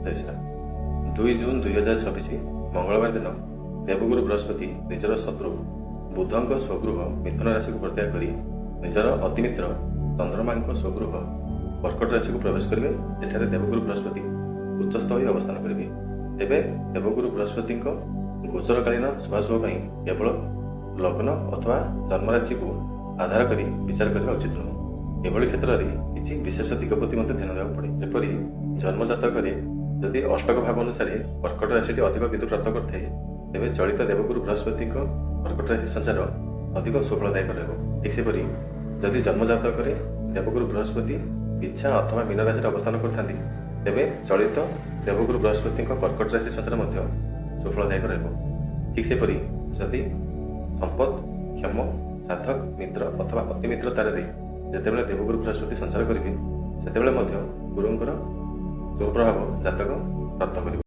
जय श्री 2 जून 2026 मंगलवार दिन देवगुरु बृहस्पति निजर शत्रु बुधंक स्वगृह मिथुन राशि को प्रत्याग कर निजर अतिमित्र चंद्रमा स्वगृह कर्कट राशि को प्रवेश करेंगे। एठारे देवगुरु बृहस्पति उच्चस्थ हो अवस्थान करेंगे। तेबे देवगुरु बृहस्पति गोचरकालीन शुभाशुभ केवल लग्न अथवा जन्मराशि को आधार कर विचार करने उचित नुह। एभली क्षेत्र में किसी विशेष दिग प्रति ध्यान देवा पड़े। जपरी जन्मजातक जदि अष्टक भाव अनुसार कर्कट राशि अधिक विद्युत प्राप्त करते तेज चलित देवगुरु बृहस्पति कर्कट राशि संचार अधिक सुफलदायक रह। ठीक सेपरी जदि जन्मजातक देवगुरु बृहस्पति इच्छा अथवा मीन राशि अवस्थान करते तेज चलित देवगुरु बृहस्पति कर्कट राशि संचार सुफलदायक रह। ठीक सेपरी जदि संपद क्षम साधक मित्र अथवा अतिमित्र तारे जितेबाला देवगुरु बृहस्पति संचार करेंगे से गुरुंकर सुप्रभाव जातक प्राप्त कर।